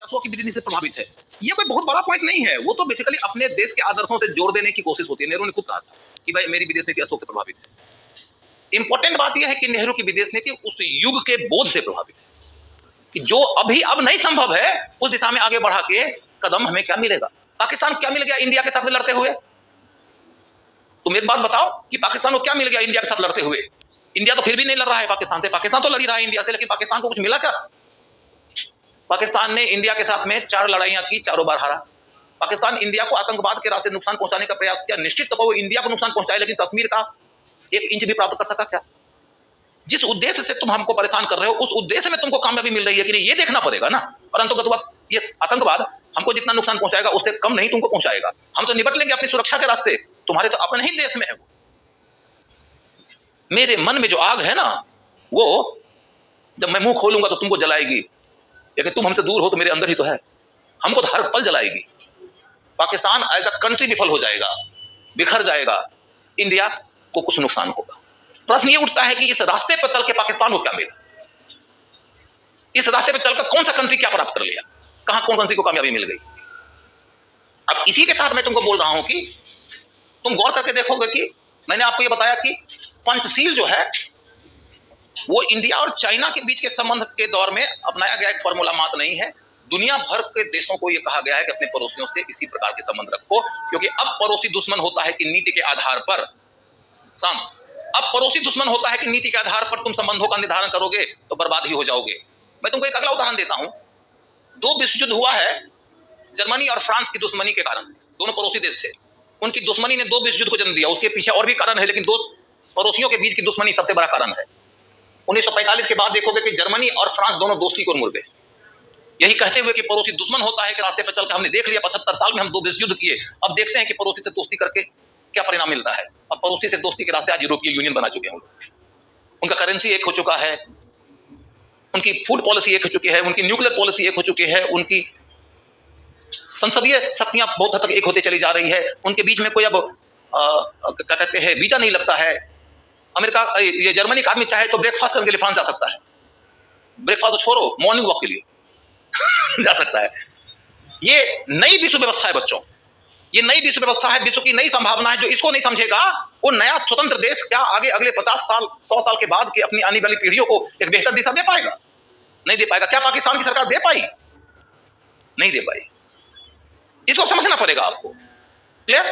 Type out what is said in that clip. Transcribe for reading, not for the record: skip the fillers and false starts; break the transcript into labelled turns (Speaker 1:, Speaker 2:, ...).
Speaker 1: आदर्शों की विधि से प्रभावित है। ये कोई बहुत बड़ा पॉइंट नहीं है, वो तो बेसिकली अपने देश के आदर्शों से जोड़ देने की कोशिश होती है। नेहरू ने खुद कहा था कि भाई मेरी विदेश नीति अशोक से प्रभावित है। इंपॉर्टेंट बात यह है कि नेहरू की विदेश नीति उस युग के बोध से प्रभावित है कि जो अभी अब नहीं संभव है, उस दिशा में आगे बढ़ा के कदम हमें क्या मिलेगा। पाकिस्तान क्या मिल गया इंडिया के साथ में लड़ते हुए? तुम एक बात बताओ कि पाकिस्तान को क्या मिल गया इंडिया के साथ लड़ते हुए? इंडिया तो फिर भी नहीं लड़ रहा है पाकिस्तान से, पाकिस्तान तो लड़ ही रहा है इंडिया से, लेकिन पाकिस्तान को कुछ मिला क्या? पाकिस्तान ने इंडिया के साथ में 4 लड़ाइयां की, चारों बार हारा। पाकिस्तान इंडिया को आतंकवाद के रास्ते नुकसान पहुंचाने का प्रयास किया, निश्चित तौर पर वो इंडिया को नुकसान पहुंचाए, लेकिन कश्मीर का 1 इंच भी प्राप्त कर सका क्या? जिस उद्देश्य से तुम हमको परेशान कर रहे हो, उस उद्देश्य में तुमको कामयाबी मिल रही है कि नहीं, ये देखना पड़ेगा ना। परंतु ये आतंकवाद हमको जितना नुकसान पहुंचाएगा उससे कम नहीं तुमको पहुंचाएगा। हम तो निपट लेंगे अपनी सुरक्षा के रास्ते, तुम्हारे तो अपने ही देश में है। मेरे मन में जो आग है ना, वो जब मैं मुंह खोलूंगा तो तुमको जलाएगी, लेकिन तुम हमसे दूर हो तो मेरे अंदर ही तो है, हमको तो हर पल जलाएगी। पाकिस्तान एज अ कंट्री विफल हो जाएगा, बिखर जाएगा, इंडिया को कुछ नुकसान होगा। प्रश्न ये उठता है कि इस रास्ते पर चल के पाकिस्तान को क्या मिला? इस रास्ते पर चलकर कौन सा कंट्री क्या प्राप्त कर लिया? कहां कौन कंट्री को कामयाबी मिल गई? अब इसी के साथ मैं तुमको बोल रहा हूं कि तुम गौर करके देखोगे कि मैंने आपको ये बताया कि पंचशील जो है वो इंडिया और चाइना के बीच के संबंध के दौर में अपनाया गया एक फॉर्मूला मात्र नहीं है। दुनिया भर के देशों को यह कहा गया है कि अपने पड़ोसियों से इसी प्रकार के संबंध रखो, क्योंकि अब पड़ोसी दुश्मन होता है कि नीति के आधार पर अब पड़ोसी दुश्मन होता है कि नीति के आधार पर तुम संबंधों का निर्धारण करोगे तो बर्बाद ही हो जाओगे। मैं तुमको एक अगला उदाहरण देता हूं। 2 विश्व युद्ध हुआ है जर्मनी और फ्रांस की दुश्मनी के कारण। दोनों पड़ोसी देश थे, उनकी दुश्मनी ने 2 विश्व युद्ध को जन्म दिया। उसके पीछे और भी कारण है, लेकिन 2 पड़ोसियों के बीच की दुश्मनी सबसे बड़ा कारण है। 1945 के बाद देखोगे कि जर्मनी और फ्रांस दोनों दोस्ती को मुड़ गए, यही कहते हुए कि पड़ोसी दुश्मन होता है कि रास्ते पर चलकर हमने देख लिया 75 साल में हम 2 विश्व युद्ध किए, अब देखते हैं कि पड़ोसी से दोस्ती करके क्या परिणाम मिलता है। अब पड़ोसी से दोस्ती के रास्ते आज यूरोपीय यूनियन बना चुके हैं। उनका करेंसी एक हो चुका है, उनकी फूड पॉलिसी एक हो चुकी है, उनकी न्यूक्लियर पॉलिसी एक हो चुकी है, उनकी संसदीय शक्तियां बहुत हद तक एक होते चली जा रही है। उनके बीच में कोई अब क्या कहते हैं वीजा नहीं लगता है। अमेरिका ये जर्मनी का आदमी चाहे तो ब्रेकफास्ट करने के लिए फ्रांस जा सकता है, ब्रेकफास्ट तो छोड़ो, मॉर्निंग वॉक के लिए जा सकता है। ये नई विश्व व्यवस्था है बच्चों, ये नई विश्व व्यवस्था है, विश्व की नई संभावना है। जो इसको नहीं समझेगा वो नया स्वतंत्र देश क्या आगे अगले 50 साल 100 साल के बाद की अपनी आने वाली पीढ़ियों को एक बेहतर दिशा दे पाएगा? नहीं दे पाएगा। क्या पाकिस्तान की सरकार दे पाई? नहीं दे पाई। इसको समझना पड़ेगा आपको। क्लियर?